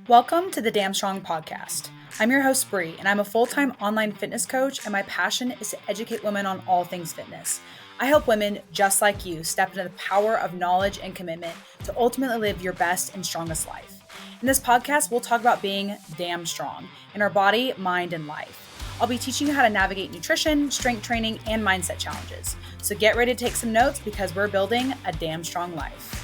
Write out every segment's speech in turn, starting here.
Welcome to the Damn Strong podcast. I'm your host, Bree, and I'm a full-time online fitness coach, and my passion is to educate women on all things fitness. I help women just like you step into the power of knowledge and commitment to ultimately live your best and strongest life. In this podcast, we'll talk about being damn strong in our body, mind, and life. I'll be teaching you how to navigate nutrition, strength training, and mindset challenges. So get ready to take some notes because we're building a damn strong life.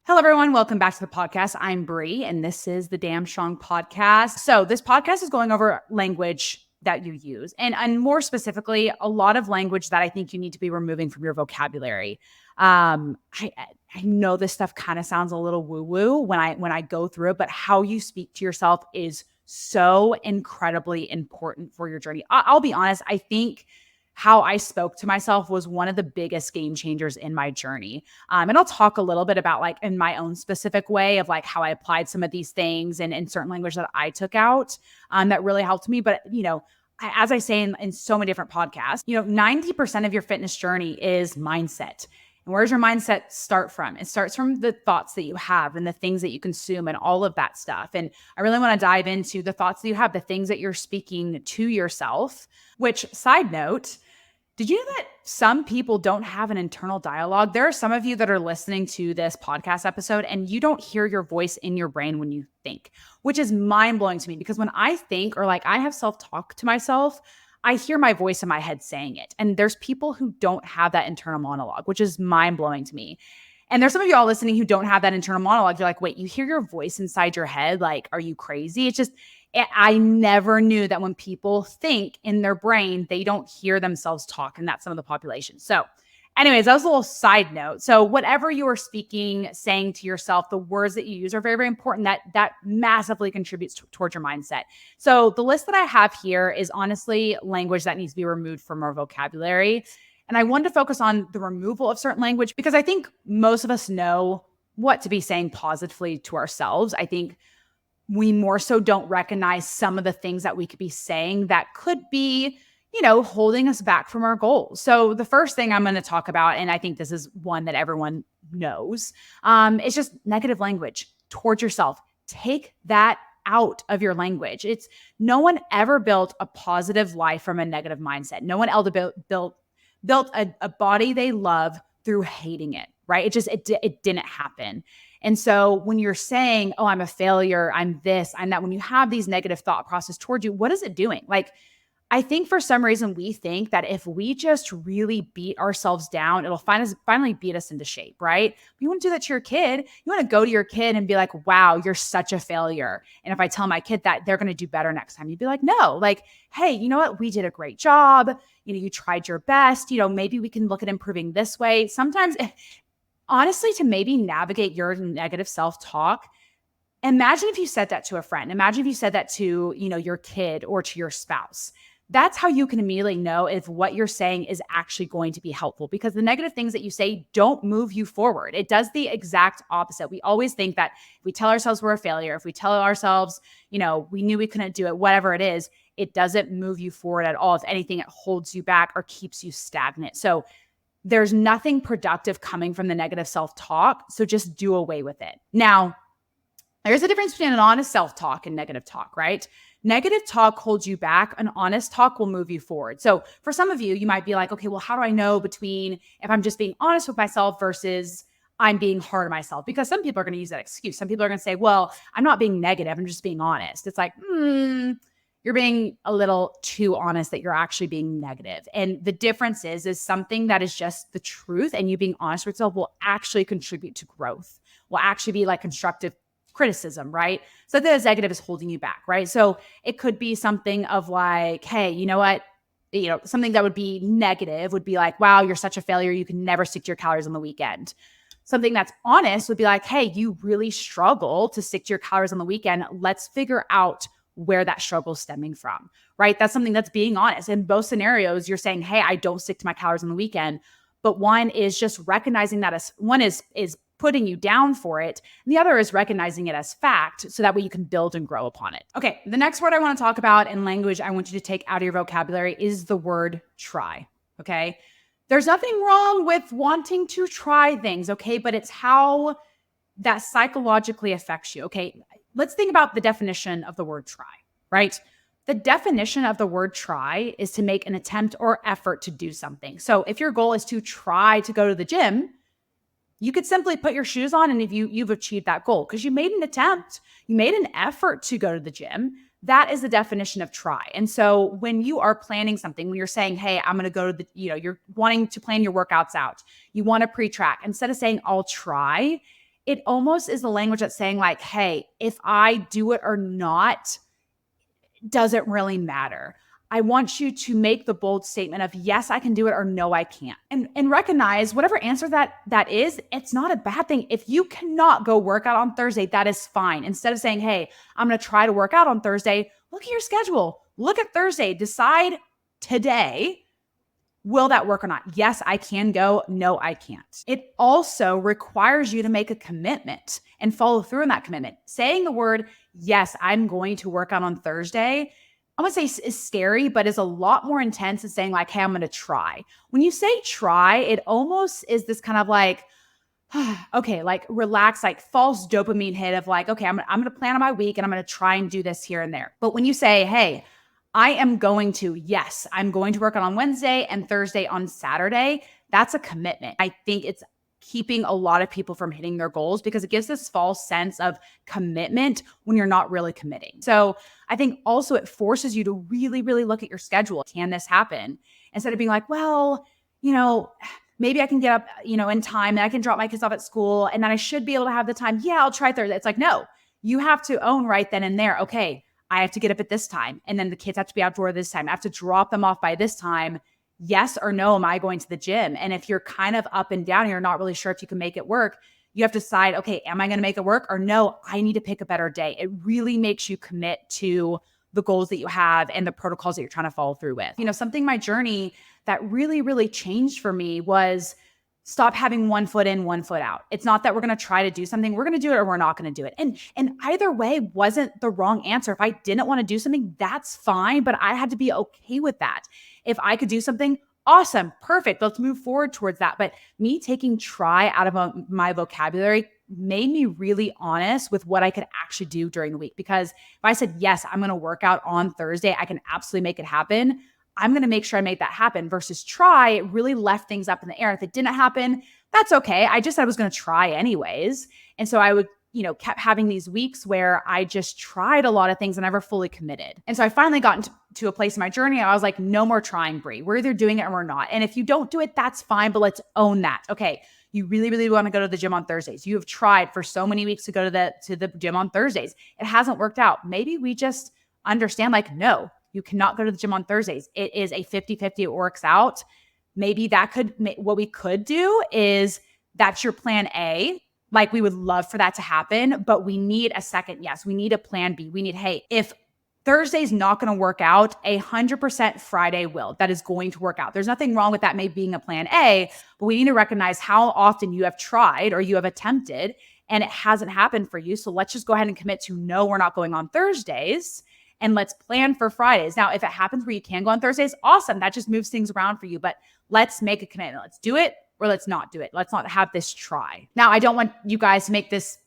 Hello, everyone. Welcome back to the podcast. I'm Bree, and this is the Damn Strong podcast. So this podcast is going over language that you use, and more specifically, a lot of language that I think you need to be removing from your vocabulary. I know this stuff kind of sounds a little woo-woo when I go through it, but how you speak to yourself is so incredibly important for your journey. I'll be honest. I think how I spoke to myself was one of the biggest game changers in my journey. And I'll talk a little bit about like in my own specific way of like how I applied some of these things and in certain language that I took out that really helped me. But, as I say in so many different podcasts, 90% of your fitness journey is mindset. And where does your mindset start from? It starts from the thoughts that you have and the things that you consume and all of that stuff. And I really want to dive into the thoughts that you have, the things that you're speaking to yourself, which, side note, did you know that some people don't have an internal dialogue? There are some of you that are listening to this podcast episode and you don't hear your voice in your brain when you think, which is mind-blowing to me because when I think or like I have self-talk to myself, I hear my voice in my head saying it. And there's people who don't have that internal monologue, which is mind-blowing to me. And there's some of you all listening who don't have that internal monologue. You're like, wait, you hear your voice inside your head? Like, are you crazy? I never knew that when people think in their brain, they don't hear themselves talk. And that's some of the population. So anyways, that was a little side note. So whatever you are speaking, saying to yourself, the words that you use are very, very important. That massively contributes towards your mindset. So the list that I have here is honestly language that needs to be removed from our vocabulary. And I wanted to focus on the removal of certain language because I think most of us know what to be saying positively to ourselves. I think we more so don't recognize some of the things that we could be saying that could be, holding us back from our goals. So the first thing I'm going to talk about, and I think this is one that everyone knows, is just negative language towards yourself. Take that out of your language. It's no one ever built a positive life from a negative mindset. No one ever built a body they love through hating it, right? It didn't happen. And so when you're saying, oh, I'm a failure, I'm this, I'm that, when you have these negative thought process towards you, what is it doing? Like, I think for some reason we think that if we just really beat ourselves down, it'll finally beat us into shape, right? You want to do that to your kid. You want to go to your kid and be like, wow, you're such a failure. And if I tell my kid that, they're going to do better next time. You'd be like, no, like, hey, you know what? We did a great job. You tried your best. Maybe we can look at improving this way. Sometimes honestly, to maybe navigate your negative self-talk, imagine if you said that to a friend. Imagine if you said that to, your kid or to your spouse. That's how you can immediately know if what you're saying is actually going to be helpful because the negative things that you say don't move you forward. It does the exact opposite. We always think that if we tell ourselves we're a failure, if we tell ourselves, we knew we couldn't do it, whatever it is, it doesn't move you forward at all. If anything, it holds you back or keeps you stagnant. So there's nothing productive coming from the negative self-talk. So just do away with it. Now, there's a difference between an honest self-talk and negative talk, right? Negative talk holds you back. An honest talk will move you forward. So for some of you, you might be like, okay, well, how do I know between if I'm just being honest with myself versus I'm being hard on myself? Because some people are going to use that excuse. Some people are going to say, well, I'm not being negative. I'm just being honest. It's like, you're being a little too honest that you're actually being negative. And the difference is something that is just the truth and you being honest with yourself will actually contribute to growth, will actually be like constructive criticism, right? So the negative is holding you back, right? So it could be something of like, hey, you know what? Something that would be negative would be like, wow, you're such a failure. You can never stick to your calories on the weekend. Something that's honest would be like, hey, you really struggle to stick to your calories on the weekend. Let's figure out where that struggle is stemming from, right? That's something that's being honest. In both scenarios, you're saying, hey, I don't stick to my calories on the weekend. But one is just recognizing that as one is putting you down for it. And the other is recognizing it as fact so that way you can build and grow upon it. Okay, the next word I want to talk about in language I want you to take out of your vocabulary is the word try, okay? There's nothing wrong with wanting to try things, okay? But it's how that psychologically affects you, okay? let's think about the definition of the word try, right? The definition of the word try is to make an attempt or effort to do something. So if your goal is to try to go to the gym, you could simply put your shoes on and if you've achieved that goal because you made an attempt, you made an effort to go to the gym. That is the definition of try. And so when you are planning something, when you're saying, hey, I'm going to go to the, you're wanting to plan your workouts out, you want to pre-track, instead of saying, I'll try, it almost is the language that's saying like, hey, if I do it or not, doesn't really matter. I want you to make the bold statement of yes, I can do it or no, I can't. And recognize whatever answer that is, it's not a bad thing. If you cannot go work out on Thursday, that is fine. Instead of saying, hey, I'm going to try to work out on Thursday, look at your schedule. Look at Thursday. Decide today, will that work or not? Yes, I can go. No, I can't. It also requires you to make a commitment and follow through on that commitment. Saying the word, yes, I'm going to work out on Thursday, I would say is scary, but is a lot more intense than saying like, hey, I'm going to try. When you say try, it almost is this kind of like, okay, like relax, like false dopamine hit of like, okay, I'm going to plan on my week and I'm going to try and do this here and there. But when you say, hey, I am going to, yes, I'm going to work out on Wednesday and Thursday on Saturday, that's a commitment. I think it's keeping a lot of people from hitting their goals because it gives this false sense of commitment when you're not really committing. So I think also it forces you to really, really look at your schedule. Can this happen? Instead of being like, well, maybe I can get up, in time and I can drop my kids off at school and then I should be able to have the time. Yeah, I'll try Thursday. It's like, no, you have to own right then and there. Okay, I have to get up at this time and then the kids have to be outdoor this time. I have to drop them off by this time. Yes or no, am I going to the gym? And if you're kind of up and down and you're not really sure if you can make it work, you have to decide, okay, am I going to make it work or no, I need to pick a better day. It really makes you commit to the goals that you have and the protocols that you're trying to follow through with. Something my journey that really, really changed for me was stop having one foot in, one foot out. It's not that we're going to try to do something. We're going to do it or we're not going to do it. And either way wasn't the wrong answer. If I didn't want to do something, that's fine, but I had to be okay with that. If I could do something, awesome, perfect. Let's move forward towards that. But me taking try out of my vocabulary made me really honest with what I could actually do during the week. Because if I said, yes, I'm going to work out on Thursday, I can absolutely make it happen. I'm going to make sure I make that happen versus try. It really left things up in the air. If it didn't happen, that's okay. I just said I was going to try anyways. And so I would, kept having these weeks where I just tried a lot of things and never fully committed. And so I finally got to a place in my journey. I was like, no more trying, Brie. We're either doing it or we're not. And if you don't do it, that's fine, but let's own that. Okay. You really, really want to go to the gym on Thursdays. You have tried for so many weeks to go to the gym on Thursdays. It hasn't worked out. Maybe we just understand like, no, you cannot go to the gym on Thursdays. It is a 50-50. It works out. Maybe what we could do is that's your plan A. Like we would love for that to happen, but we need a second. Yes, we need a plan B. We need, hey, if Thursday's not going to work out, 100% Friday will. That is going to work out. There's nothing wrong with that maybe being a plan A, but we need to recognize how often you have tried or you have attempted and it hasn't happened for you. So let's just go ahead and commit to no, we're not going on Thursdays. And let's plan for Fridays. Now, if it happens where you can go on Thursdays, awesome. That just moves things around for you. But let's make a commitment. Let's do it or let's not do it. Let's not have this try. Now, I don't want you guys to make this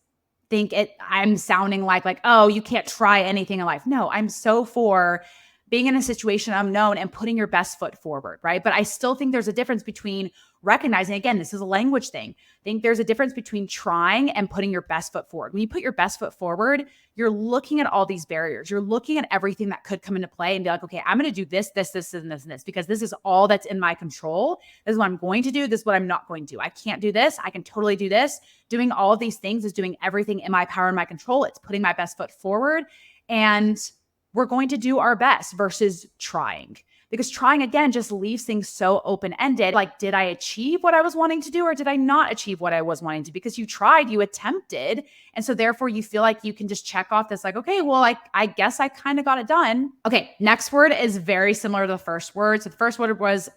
I'm sounding like, oh, you can't try anything in life. No, I'm so for being in a situation unknown and putting your best foot forward, right? But I still think there's a difference between recognizing, again, this is a language thing. I think there's a difference between trying and putting your best foot forward. When you put your best foot forward, you're looking at all these barriers. You're looking at everything that could come into play and be like, okay, I'm going to do this, this, this, and this, and this, because this is all that's in my control. This is what I'm going to do. This is what I'm not going to do. I can't do this. I can totally do this. Doing all of these things is doing everything in my power and my control. It's putting my best foot forward. And we're going to do our best versus trying. Because trying, again, just leaves things so open-ended. Like, did I achieve what I was wanting to do or did I not achieve what I was wanting to? Because you tried, you attempted. And so therefore you feel like you can just check off this like, okay, well, I guess I kind of got it done. Okay, next word is very similar to the first word. So the first word was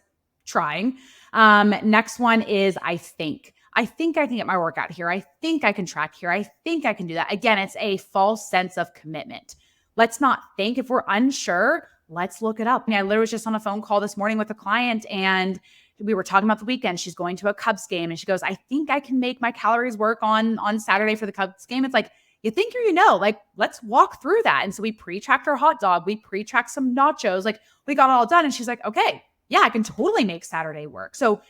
trying. Next one is I think. I think I can get my workout here. I think I can track here. I think I can do that. Again, it's a false sense of commitment. Let's not think. If we're unsure, let's look it up. I literally was just on a phone call this morning with a client and we were talking about the weekend. She's going to a Cubs game and she goes, I think I can make my calories work on Saturday for the Cubs game. It's like, you think you know, like, let's walk through that. And so we pre-tracked our hot dog. We pre-tracked some nachos. Like, we got it all done. And she's like, okay, yeah, I can totally make Saturday work. So,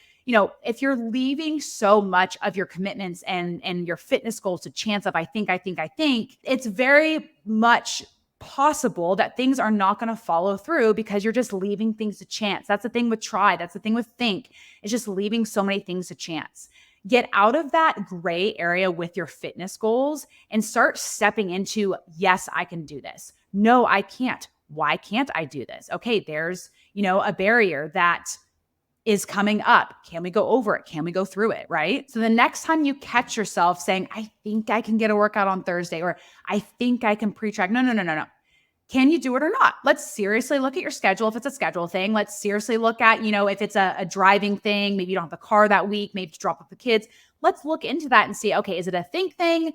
if you're leaving so much of your commitments and your fitness goals to chance of, I think, it's very much possible that things are not going to follow through because you're just leaving things to chance. That's the thing with try. That's the thing with think. It's just leaving so many things to chance. Get out of that gray area with your fitness goals and start stepping into, yes, I can do this. No, I can't. Why can't I do this? Okay, there's, a barrier that is coming up. Can we go over it? Can we go through it? Right? So the next time you catch yourself saying, I think I can get a workout on Thursday, or I think I can pre-track. No. Can you do it or not? Let's seriously look at your schedule. If it's a schedule thing, let's seriously look at, if it's a driving thing, maybe you don't have the car that week, maybe to drop off the kids. Let's look into that and see, okay, is it a think thing?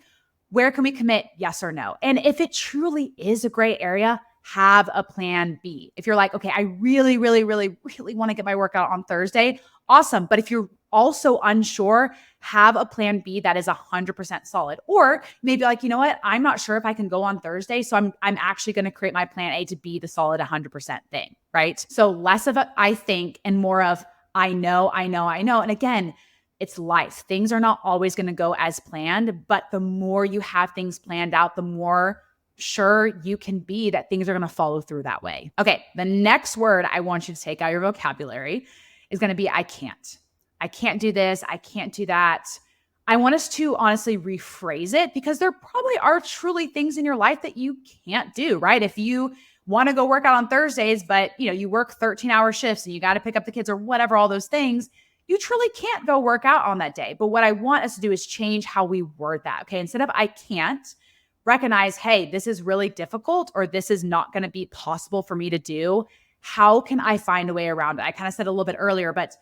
Where can we commit? Yes or no? And if it truly is a gray area, have a plan B. If you're like, okay, I really, really, really, really want to get my workout on Thursday, awesome. But if you're also unsure, have a plan B that is 100% solid. Or maybe like, you know what? I'm not sure if I can go on Thursday. So I'm actually going to create my plan A to be the solid 100% thing, right? So less of a I think and more of I know. And again, it's life. Things are not always going to go as planned, but the more you have things planned out, the more sure you can be that things are going to follow through that way. Okay, the next word I want you to take out of your vocabulary is going to be I can't. I can't do this. I can't do that. I want us to honestly rephrase it because there probably are truly things in your life that you can't do, right? If you want to go work out on Thursdays, but you work 13-hour shifts and you got to pick up the kids or whatever, all those things, you truly can't go work out on that day. But what I want us to do is change how we word that. Okay, instead of I can't, recognize, hey, this is really difficult or this is not going to be possible for me to do. How can I find a way around it? I kind of said a little bit earlier, but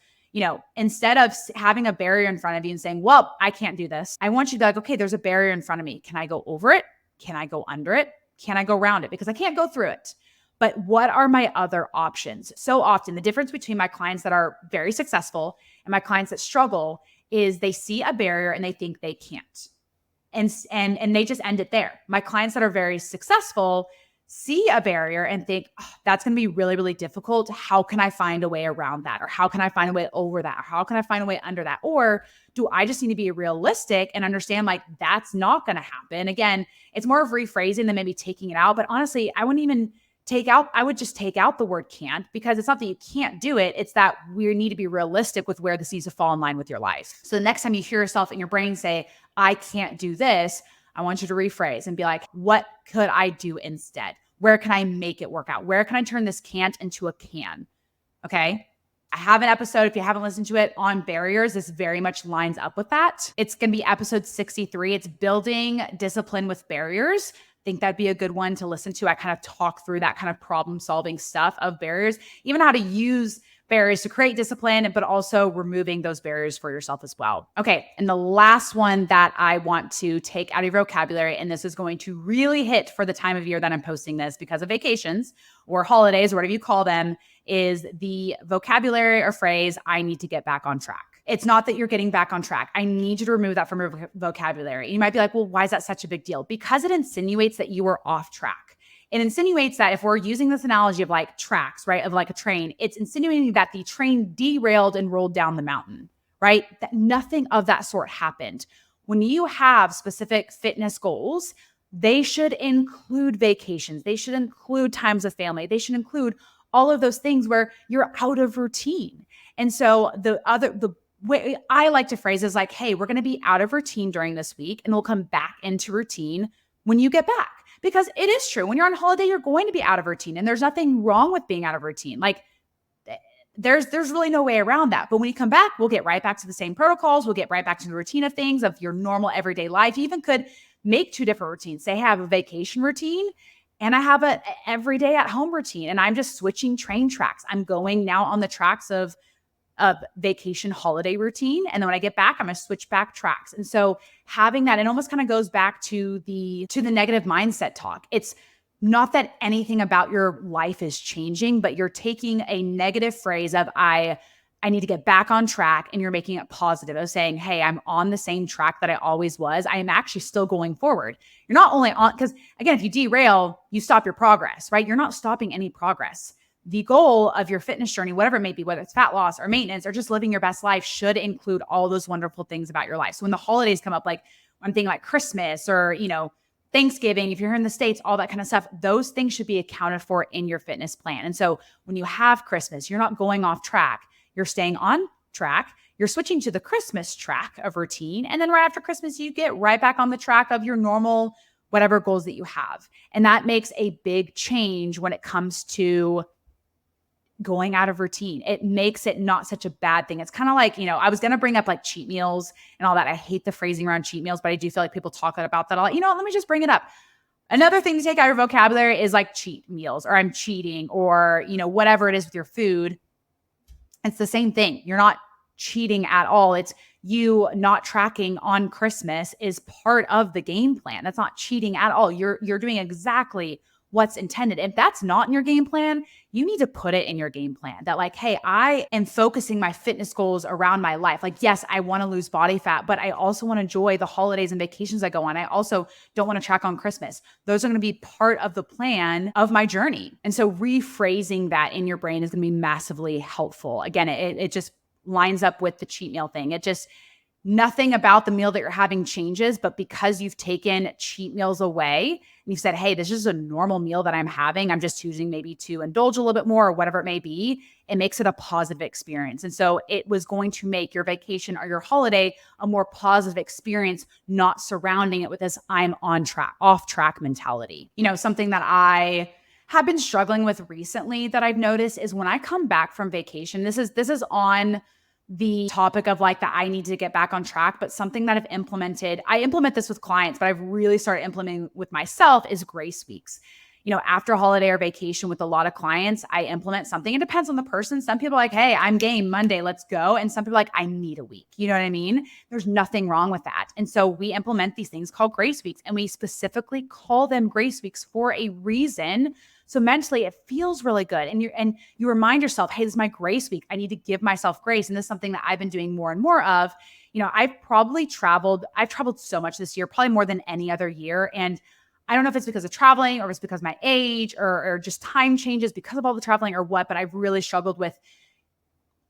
instead of having a barrier in front of you and saying, well, I can't do this, I want you to be like, okay, there's a barrier in front of me. Can I go over it? Can I go under it? Can I go around it? Because I can't go through it. But what are my other options? So often the difference between my clients that are very successful and my clients that struggle is they see a barrier and they think they can't. And they just end it there. My clients that are very successful see a barrier and think, oh, that's going to be really, really difficult. How can I find a way around that? Or how can I find a way over that? Or how can I find a way under that? Or do I just need to be realistic and understand like that's not going to happen? Again, it's more of rephrasing than maybe taking it out. But honestly, I would just take out the word can't, because it's not that you can't do it. It's that we need to be realistic with where this needs to fall in line with your life. So the next time you hear yourself in your brain say, I can't do this, I want you to rephrase and be like, what could I do instead? Where can I make it work out? Where can I turn this can't into a can? Okay. I have an episode, if you haven't listened to it, on barriers. This very much lines up with that. It's going to be episode 63. It's building discipline with barriers. I think that'd be a good one to listen to. I kind of talk through that kind of problem solving stuff of barriers, even how to use barriers to create discipline, but also removing those barriers for yourself as well. Okay. And the last one that I want to take out of your vocabulary, and this is going to really hit for the time of year that I'm posting this because of vacations or holidays or whatever you call them, is the vocabulary or phrase, I need to get back on track. It's not that you're getting back on track. I need you to remove that from your vocabulary. You might be like, well, why is that such a big deal? Because it insinuates that you are off track. It insinuates that if we're using this analogy of like tracks, right, of like a train, it's insinuating that the train derailed and rolled down the mountain, right? That nothing of that sort happened. When you have specific fitness goals, they should include vacations. They should include times with family. They should include all of those things where you're out of routine. And so the way I like to phrase is like, hey, we're going to be out of routine during this week and we'll come back into routine when you get back. Because it is true. When you're on holiday, you're going to be out of routine, and there's nothing wrong with being out of routine. Like there's really no way around that. But when you come back, we'll get right back to the same protocols. We'll get right back to the routine of things, of your normal everyday life. You even could make two different routines. Say I have a vacation routine and I have a everyday at home routine, and I'm just switching train tracks. I'm going now on the tracks of vacation holiday routine. And then when I get back, I'm going to switch back tracks. And so having that, it almost kind of goes back to the negative mindset talk. It's not that anything about your life is changing, but you're taking a negative phrase of I I need to get back on track, and you're making it positive of saying, hey, I'm on the same track that I always was. I am actually still going forward. You're not only on, because again, if you derail, you stop your progress, right? You're not stopping any progress. The goal of your fitness journey, whatever it may be, whether it's fat loss or maintenance or just living your best life, should include all those wonderful things about your life. So when the holidays come up, like one thing like Christmas or, Thanksgiving, if you're here in the States, all that kind of stuff, those things should be accounted for in your fitness plan. And so when you have Christmas, you're not going off track. You're staying on track. You're switching to the Christmas track of routine. And then right after Christmas, you get right back on the track of your normal, whatever goals that you have. And that makes a big change when it comes to going out of routine. It makes it not such a bad thing. It's kind of like, I was going to bring up like cheat meals and all that. I hate the phrasing around cheat meals, but I do feel like people talk about that a lot. Let me just bring it up. Another thing to take out of your vocabulary is like cheat meals, or I'm cheating, or, whatever it is with your food. It's the same thing. You're not cheating at all. It's you not tracking on Christmas is part of the game plan. That's not cheating at all. You're doing exactly what's intended. If that's not in your game plan, you need to put it in your game plan that like, hey, I am focusing my fitness goals around my life. Like, yes, I want to lose body fat, but I also want to enjoy the holidays and vacations I go on. I also don't want to track on Christmas. Those are going to be part of the plan of my journey. And so rephrasing that in your brain is going to be massively helpful. Again, it just lines up with the cheat meal thing. Nothing about the meal that you're having changes, but because you've taken cheat meals away and you've said, hey, this is a normal meal that I'm having, I'm just choosing maybe to indulge a little bit more or whatever it may be, it makes it a positive experience. And so it was going to make your vacation or your holiday a more positive experience, not surrounding it with this I'm on track, off track mentality. Something that I have been struggling with recently that I've noticed is when I come back from vacation, this is on the topic of like that I need to get back on track, but something that I implement this with clients, but I've really started implementing with myself is grace weeks. After holiday or vacation with a lot of clients, I implement something. It depends on the person. Some people are like, hey, I'm game Monday, let's go. And some people are like, I need a week. You know what I mean? There's nothing wrong with that. And so we implement these things called grace weeks, and we specifically call them grace weeks for a reason. So mentally, it feels really good. And you remind yourself, hey, this is my grace week. I need to give myself grace. And this is something that I've been doing more and more of. I've traveled so much this year, probably more than any other year. And I don't know if it's because of traveling or if it's because of my age or just time changes because of all the traveling or what, but I've really struggled with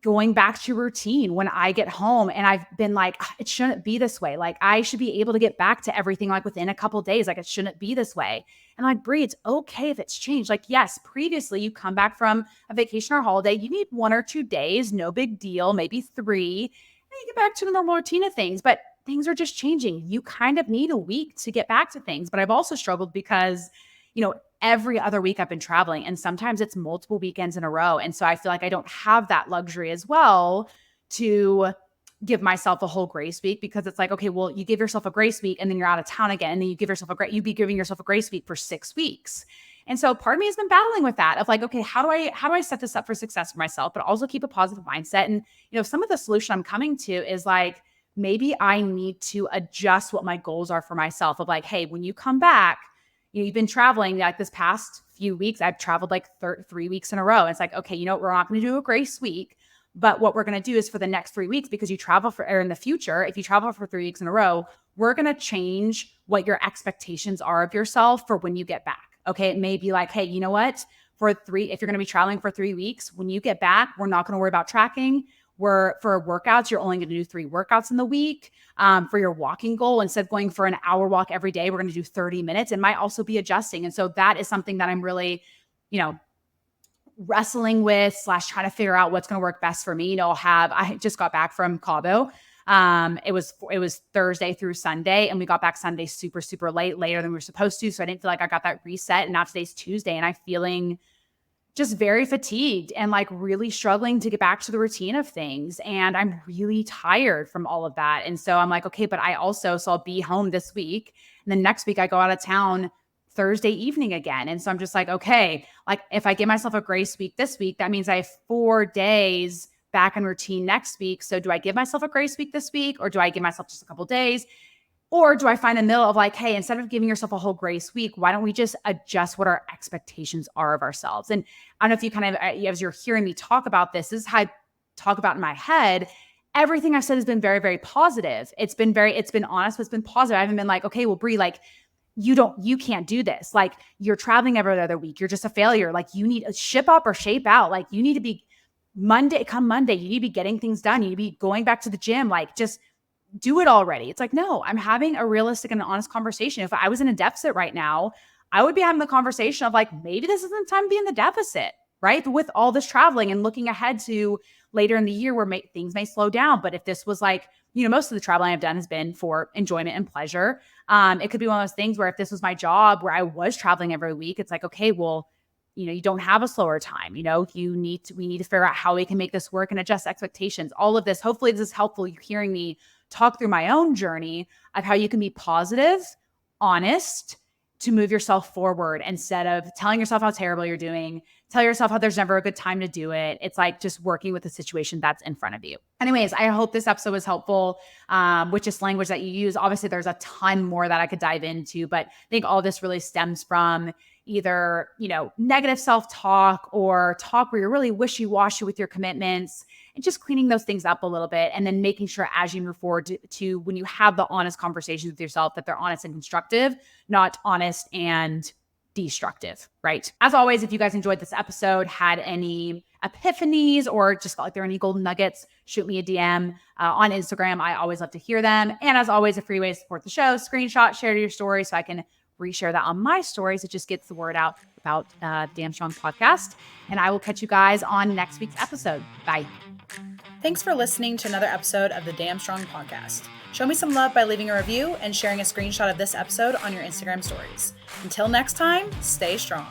going back to routine when I get home. And I've been like, it shouldn't be this way. Like I should be able to get back to everything like within a couple of days. Like it shouldn't be this way. And like, Brie, it's okay if it's changed. Like, yes, previously you come back from a vacation or holiday, you need 1 or 2 days, no big deal, maybe 3, and you get back to the normal routine of things. But things are just changing. You kind of need a week to get back to things. But I've also struggled because, every other week I've been traveling, and sometimes it's multiple weekends in a row. And so I feel like I don't have that luxury as well to give myself a whole grace week, because it's like, okay, well, you give yourself a grace week and then you're out of town again. And then you'd be giving yourself a grace week for 6 weeks. And so part of me has been battling with that of like, okay, how do I set this up for success for myself, but also keep a positive mindset? And, some of the solution I'm coming to is like, maybe I need to adjust what my goals are for myself of like, hey, when you come back, you've been traveling like this past few weeks. I've traveled like 3 weeks in a row. It's like, okay, we're not going to do a grace week, but what we're going to do is for the next 3 weeks, because you travel or in the future, if you travel for 3 weeks in a row, we're going to change what your expectations are of yourself for when you get back. Okay. It may be like, hey, you know what? If you're going to be traveling for 3 weeks, when you get back, we're not going to worry about tracking. For workouts, you're only going to do 3 workouts in the week. For your walking goal, instead of going for an hour walk every day, we're going to do 30 minutes. It might also be adjusting. And so that is something that I'm really, wrestling with / trying to figure out what's going to work best for me. I just got back from Cabo. It was Thursday through Sunday, and we got back Sunday super, super later than we were supposed to. So I didn't feel like I got that reset. And now today's Tuesday, and I'm feeling just very fatigued and like really struggling to get back to the routine of things. And I'm really tired from all of that. And so I'm like, okay, but so I'll be home this week. And then next week I go out of town Thursday evening again. And so I'm just like, okay, like if I give myself a grace week this week, that means I have 4 days back in routine next week. So do I give myself a grace week this week, or do I give myself just a couple days? Or do I find a middle of like, hey, instead of giving yourself a whole grace week, why don't we just adjust what our expectations are of ourselves? And I don't know if you kind of, as you're hearing me talk about this is how talk about in my head, everything I've said has been very, very positive. It's been honest, but it's been positive. I haven't been like, okay, well, Brie, like, you can't do this. Like, you're traveling every other week. You're just a failure. Like, you need to ship up or shape out. Like, you need to be come Monday, you need to be getting things done. You need to be going back to the gym. Like, just do it already. It's like, no, I'm having a realistic and honest conversation. If I was in a deficit right now, I would be having the conversation of like, maybe this isn't the time to be in the deficit, right? But with all this traveling and looking ahead to later in the year where things may slow down. But if this was like, most of the traveling I've done has been for enjoyment and pleasure. It could be one of those things where if this was my job where I was traveling every week, it's like, okay, well, you don't have a slower time. We need to figure out how we can make this work and adjust expectations. All of this, hopefully this is helpful. You're hearing me talk through my own journey of how you can be positive, honest, to move yourself forward instead of telling yourself how terrible you're doing, tell yourself how there's never a good time to do it. It's like just working with the situation that's in front of you. Anyways, I hope this episode was helpful with just language that you use. Obviously, there's a ton more that I could dive into, but I think all this really stems from either, negative self-talk or talk where you're really wishy-washy with your commitments, and just cleaning those things up a little bit. And then making sure as you move forward to when you have the honest conversations with yourself, that they're honest and constructive, not honest and destructive, right? As always, if you guys enjoyed this episode, had any epiphanies, or just felt like there are any golden nuggets, shoot me a DM on Instagram. I always love to hear them. And as always, a free way to support the show, screenshot, share to your story so I can reshare that on my stories. It just gets the word out about Damn Strong Podcast. And I will catch you guys on next week's episode. Bye. Thanks for listening to another episode of the Damn Strong Podcast. Show me some love by leaving a review and sharing a screenshot of this episode on your Instagram stories. Until next time, stay strong.